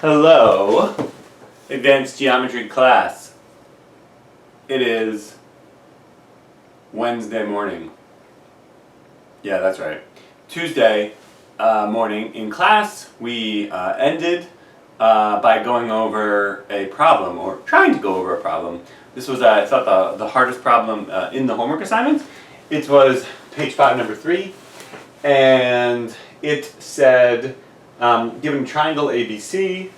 Hello, advanced geometry class. It is Wednesday morning. Yeah, that's right. Tuesday morning in class, we ended by going over a problem, or trying to go over a problem. This was, I thought, the hardest problem in the homework assignment. It was page 5, number 3, and it said, given triangle ABC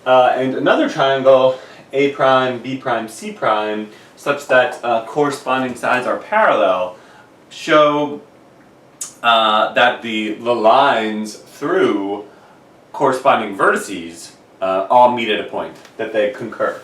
and another triangle A prime, B prime, C prime, such that corresponding sides are parallel, show that the lines through corresponding vertices all meet at a point, that they concur.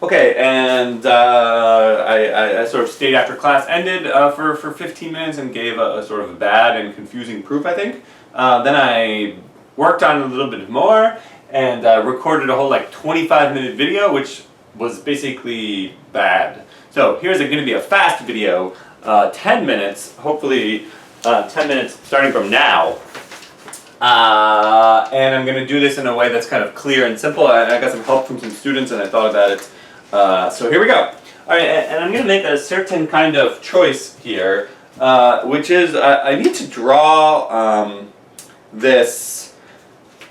Okay, and I sort of stayed after class ended for 15 minutes and gave a sort of a bad and confusing proof, I think. Then I worked on it a little bit more and recorded a whole 25-minute video, which was basically bad. So here's going to be a fast video, 10 minutes, hopefully 10 minutes starting from now. And I'm going to do this in a way that's kind of clear and simple. I got some help from some students and I thought about it. So here we go. All right, and I'm going to make a certain kind of choice here, which is I need to draw this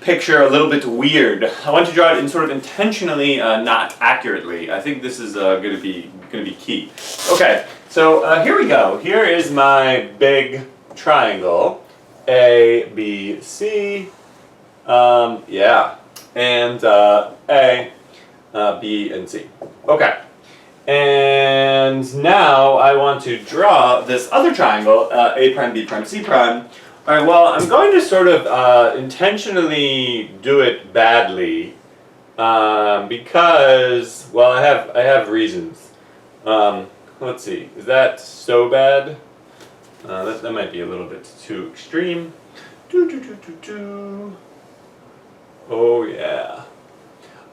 picture a little bit weird. I want to draw it in sort of intentionally not accurately. I think this is going to be key. Okay, so here we go. Here is my big triangle, A, B, C, yeah, and A, B, and C. Okay, and now I want to draw this other triangle, A prime, B prime, C prime. All right, well, I'm going to sort of intentionally do it badly because, well, I have reasons. Let's see, is that so bad? That might be a little bit too extreme. Oh yeah.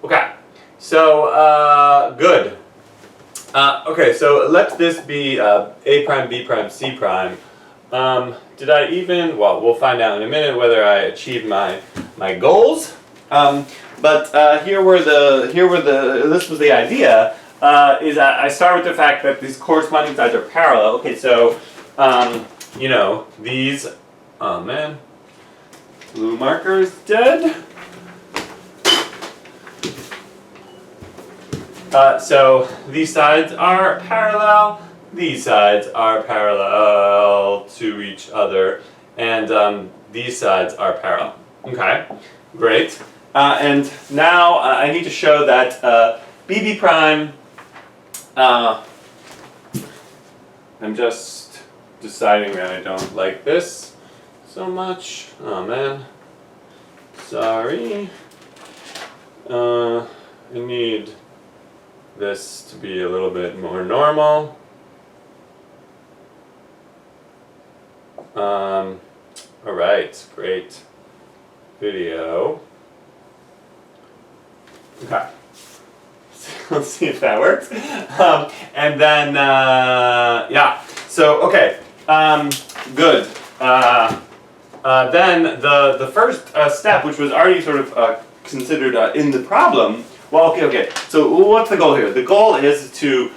Okay, so good. Okay, so let this be A prime, B prime, C prime. Did I even? Well, we'll find out in a minute whether I achieved my goals. But here were the. This was the idea. Is I start with the fact that these corresponding sides are parallel. Okay, so you know these. Oh man, blue marker is dead. So these sides are parallel. These sides are parallel to each other, and these sides are parallel. Okay, great. And now I need to show that BB prime. I'm just deciding that I don't like this so much. Oh man, sorry. I need this to be a little bit more normal. Alright, great video. Okay. Let's see if that works. And then, yeah. So, okay. Good. Then the first step, which was already sort of considered in the problem. Well, okay. So, what's the goal here? The goal is to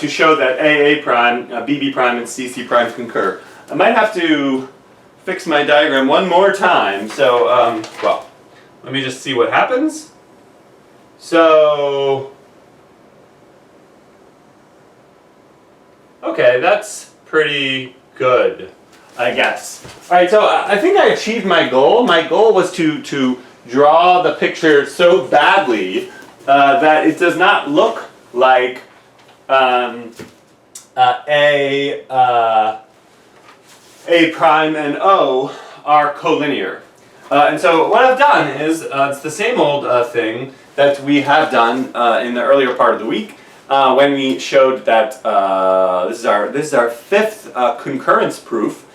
show that A prime, BB prime, and CC prime concur. I might have to fix my diagram one more time. So, well, let me just see what happens. So, okay, that's pretty good, I guess. All right, so I think I achieved my goal. My goal was to draw the picture so badly that it does not look like A prime and O are collinear. And so what I've done is, it's the same old thing that we have done in the earlier part of the week when we showed that this is our fifth concurrence proof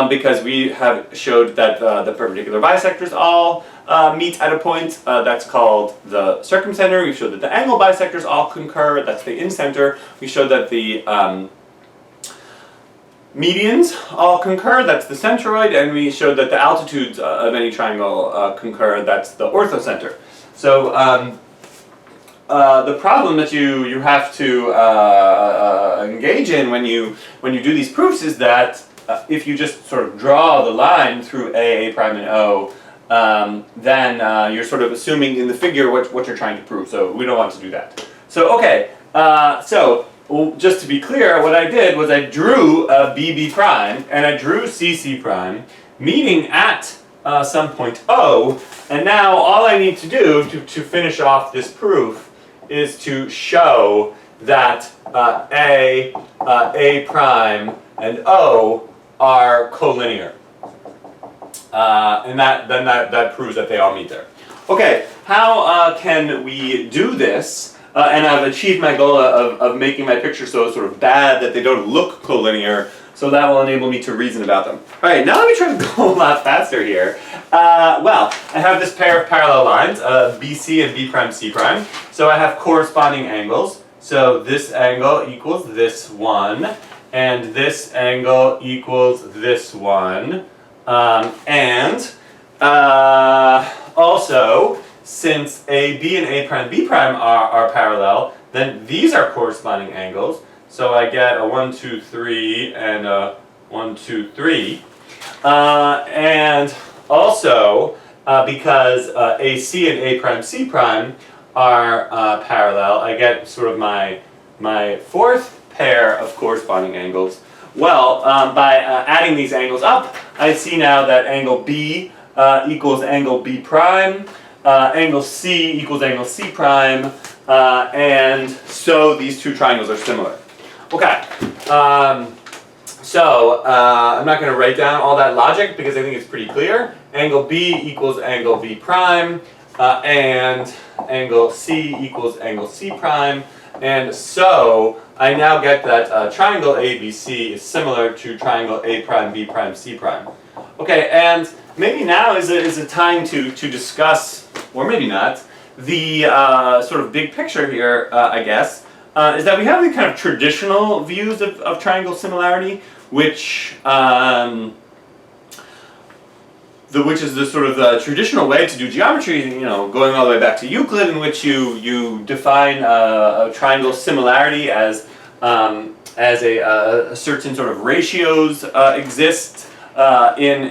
because we have showed that the perpendicular bisectors all meet at a point. That's called the circumcenter. We showed that the angle bisectors all concur. That's the incenter. We showed that the medians all concur, that's the centroid, and we showed that the altitudes of any triangle concur, that's the orthocenter. So the problem that you have to engage in when you do these proofs is that if you just sort of draw the line through A prime, and O, then you're sort of assuming in the figure what you're trying to prove. So we don't want to do that. So okay, well, just to be clear, what I did was I drew BB prime and I drew CC prime, meeting at some point O, and now all I need to do to finish off this proof is to show that A prime, and O are collinear. And that proves that they all meet there. Okay, how can we do this? And I've achieved my goal of making my picture so sort of bad that they don't look collinear, so that will enable me to reason about them. Alright, now let me try to go a lot faster here. Well, I have this pair of parallel lines, BC and B prime C prime, so I have corresponding angles. So this angle equals this one, and this angle equals this one. Also, since AB and A prime B prime are parallel, then these are corresponding angles. So I get a 1, 2, 3 and a 1, 2, 3. And also, because AC and A prime C prime are parallel, I get sort of my fourth pair of corresponding angles. Well, by adding these angles up, I see now that angle B equals angle B prime, angle C equals angle C prime, and so these two triangles are similar. Okay, so I'm not going to write down all that logic because I think it's pretty clear. Angle B equals angle B prime, and angle C equals angle C prime, and so I now get that triangle ABC is similar to triangle A prime, B prime, C prime. Okay, and maybe now is a time to discuss, or maybe not, the sort of big picture here, I guess, is that we have the kind of traditional views of triangle similarity, which is the sort of the traditional way to do geometry, you know, going all the way back to Euclid, in which you define a triangle similarity as a certain sort of ratios exist in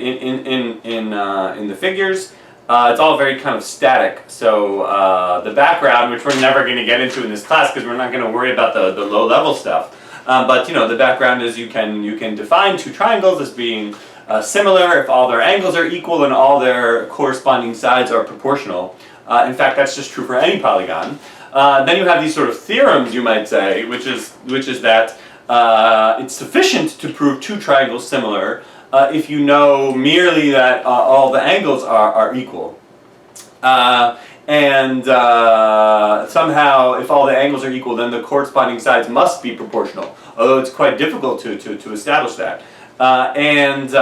the figures. It's all very kind of static. So the background, which we're never going to get into in this class because we're not going to worry about the low level stuff. But you know, the background is you can define two triangles as being similar if all their angles are equal and all their corresponding sides are proportional. In fact, that's just true for any polygon. Then you have these sort of theorems, you might say, which is that it's sufficient to prove two triangles similar if you know merely that all the angles are equal. And somehow, if all the angles are equal, then the corresponding sides must be proportional, although it's quite difficult to establish that. And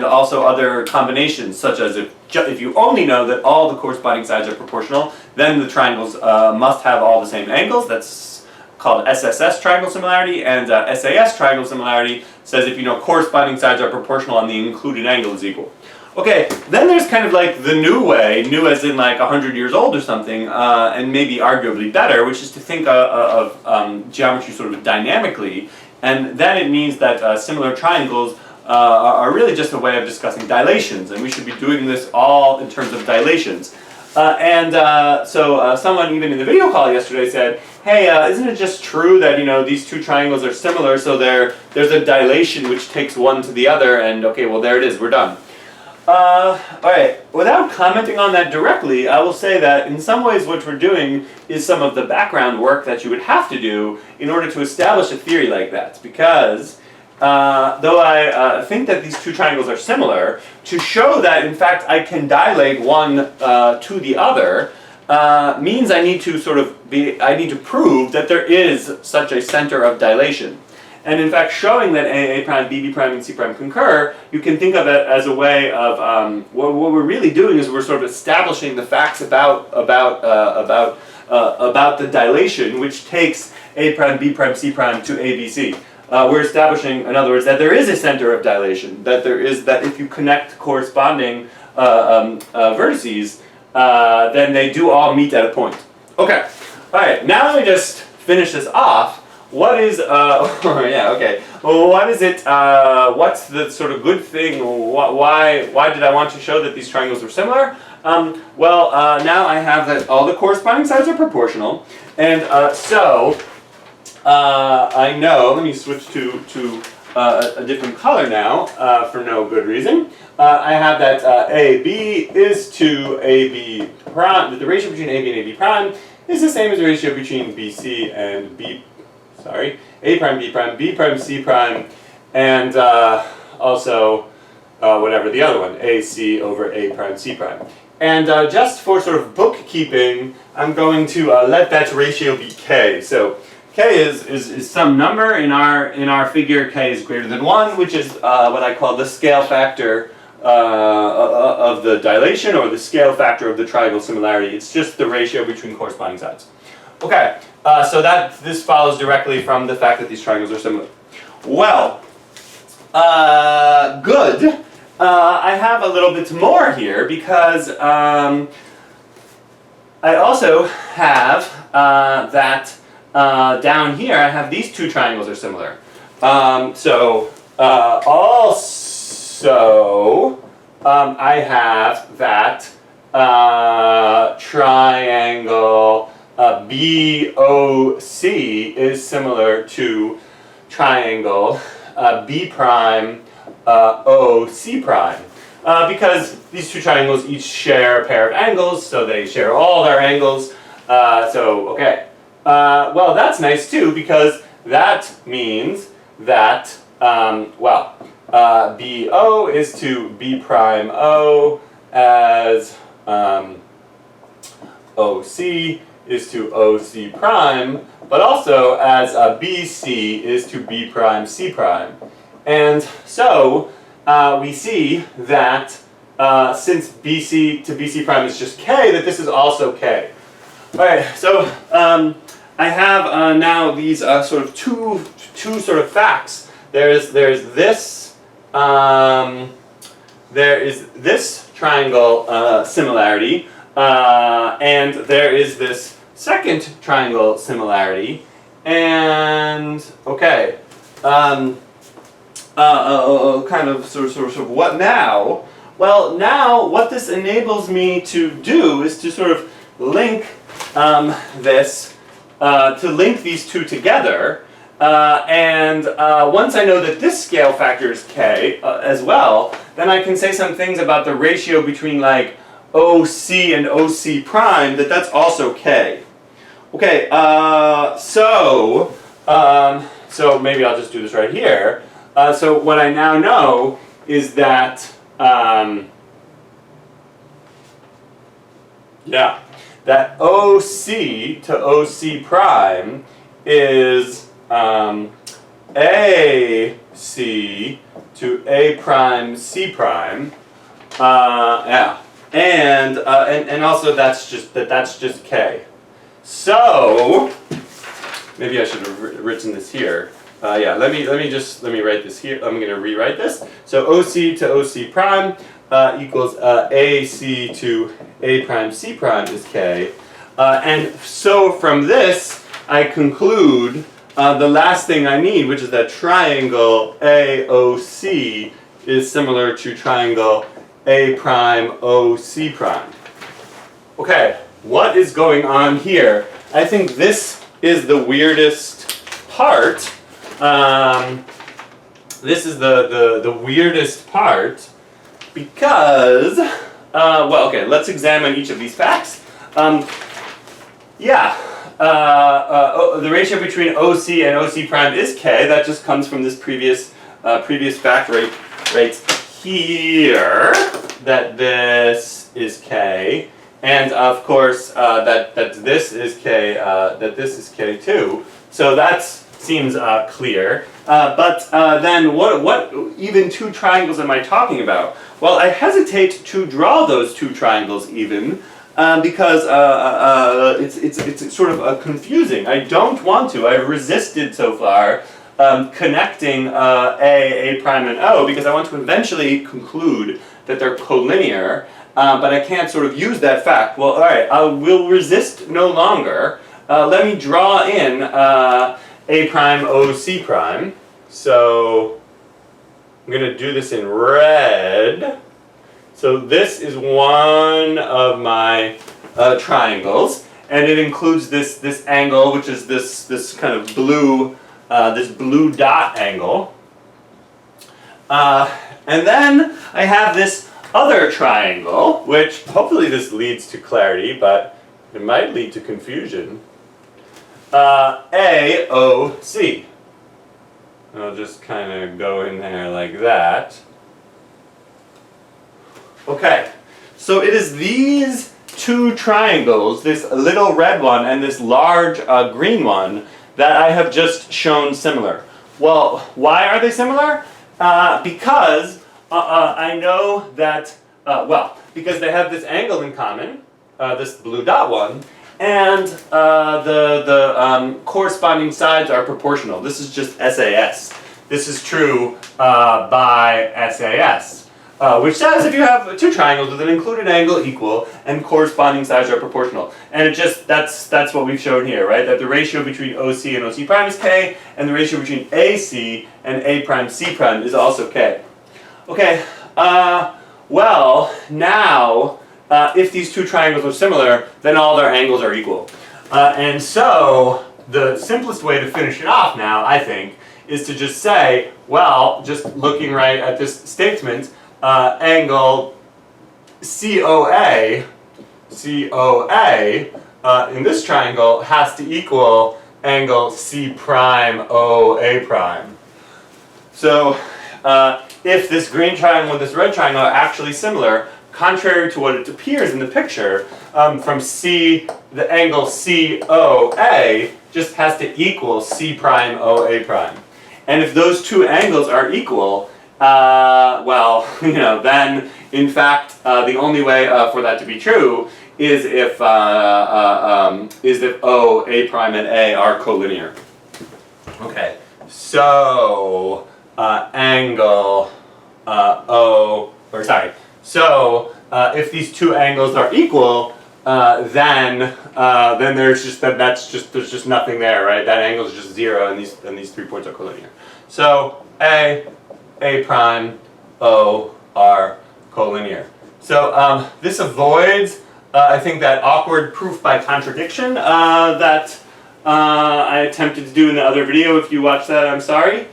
also other combinations, such as if you only know that all the corresponding sides are proportional, then the triangles must have all the same angles. That's called SSS triangle similarity, and SAS triangle similarity says if you know corresponding sides are proportional and the included angle is equal. Okay, then there's kind of like the new way, new as in like 100 years old or something, and maybe arguably better, which is to think of geometry sort of dynamically. And then it means that similar triangles are really just a way of discussing dilations, and we should be doing this all in terms of dilations. So someone even in the video call yesterday said, hey, isn't it just true that, you know, these two triangles are similar, so there's a dilation which takes one to the other, and okay, well there it is, we're done. Alright, without commenting on that directly, I will say that in some ways what we're doing is some of the background work that you would have to do in order to establish a theory like that. Because, though I think that these two triangles are similar, to show that in fact I can dilate one to the other means I need to prove that there is such a center of dilation. And in fact, showing that A prime, B prime, and C prime concur, you can think of it as a way of what we're really doing is we're sort of establishing the facts about the dilation, which takes A prime, B prime, C prime to ABC. we're establishing, in other words, that there is a center of dilation, that if you connect corresponding vertices, then they do all meet at a point. Okay, all right, now let me just finish this off. What is, yeah, okay. Well, what is it, what's the sort of good thing, why did I want to show that these triangles were similar? Now I have that all the corresponding sides are proportional, and so I know, let me switch to a different color now, for no good reason. I have that AB is to AB prime, that the ratio between AB and AB prime is the same as the ratio between BC and A prime, B prime, B prime, C prime, and also whatever the other one, AC over A prime, C prime. And just for sort of bookkeeping, I'm going to let that ratio be K. So K is some number in our figure. K is greater than 1, which is what I call the scale factor of the dilation, or the scale factor of the triangle similarity. It's just the ratio between corresponding sides. Okay, so this follows directly from the fact that these triangles are similar. Well, good. I have a little bit more here because I also have that down here I have these two triangles are similar. Also I have that triangle BOC is similar to triangle B prime OC prime. Because these two triangles each share a pair of angles, so they share all their angles. Okay. Well, that's nice too, because that means that, BO is to B prime O as OC is to OC prime, but also as BC is to B prime C prime. And so we see that since BC to BC prime is just K, that this is also K. Alright, so I have now these sort of two sort of facts. There is this triangle similarity, and there is this second triangle similarity, and okay, kind of sort of what now? Well, now what this enables me to do is to sort of link link these two together, and once I know that this scale factor is K as well, then I can say some things about the ratio between like OC and OC prime, that's also K. Okay, so maybe I'll just do this right here. So what I now know is that, that OC to OC prime is AC to A prime C prime. And also that's just K. So maybe I should have written this here. Let me write this here. I'm going to rewrite this. So OC to OC prime equals AC to A prime C prime is K. And so from this, I conclude the last thing I need, which is that triangle AOC is similar to triangle A prime OC prime. Okay, what is going on here? I think this is the weirdest part. This is the weirdest part because, let's examine each of these facts. The ratio between OC and OC prime is K. That just comes from this previous fact right here, that this is K, and of course that this is K, that this is K too. So that seems clear. But then what even two triangles am I talking about? Well, I hesitate to draw those two triangles even, because it's sort of confusing. I don't want to. I've resisted so far connecting A prime, and O, because I want to eventually conclude that they're collinear, but I can't sort of use that fact. Well, all right, I will resist no longer. Let me draw in A prime, O, C prime. So I'm going to do this in red. So this is one of my triangles, and it includes this angle, which is this kind of blue dot angle. And then I have this other triangle, which hopefully this leads to clarity, but it might lead to confusion. AOC. I'll just kind of go in there like that. Okay, so it is these two triangles, this little red one and this large green one, that I have just shown similar. Well, why are they similar? Because I know that, because they have this angle in common, this blue dot one, and the corresponding sides are proportional. This is just SAS. This is true by SAS. Which says if you have two triangles with an included angle equal and corresponding sides are proportional. And it just, that's what we've shown here, right? That the ratio between OC and OC prime is K, and the ratio between AC and A prime C prime is also K. Okay, well, now, if these two triangles are similar, then all their angles are equal. And so, the simplest way to finish it off now, I think, is to just say, well, just looking right at this statement, angle COA in this triangle has to equal angle C prime OA prime. So if this green triangle and this red triangle are actually similar, contrary to what it appears in the picture, from C, the angle COA just has to equal C prime OA prime. And if those two angles are equal, well, then in fact the only way for that to be true is if O, A prime, and A are collinear. Okay, so angle if these two angles are equal, then there's just nothing there, right? That angle is just 0, and these 3 points are collinear. So A prime, O are collinear. So this avoids, I think, that awkward proof by contradiction that I attempted to do in the other video. If you watched that, I'm sorry.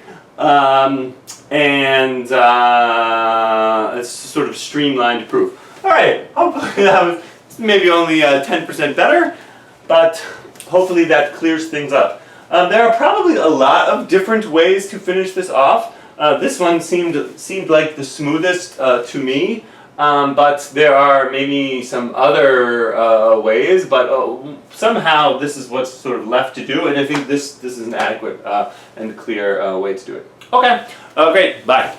It's sort of streamlined proof. All right, hopefully that was maybe only 10% better, but hopefully that clears things up. There are probably a lot of different ways to finish this off. This one seemed like the smoothest to me, but there are maybe some other ways, but somehow this is what's sort of left to do, and I think this is an adequate and clear way to do it. Okay, great, bye.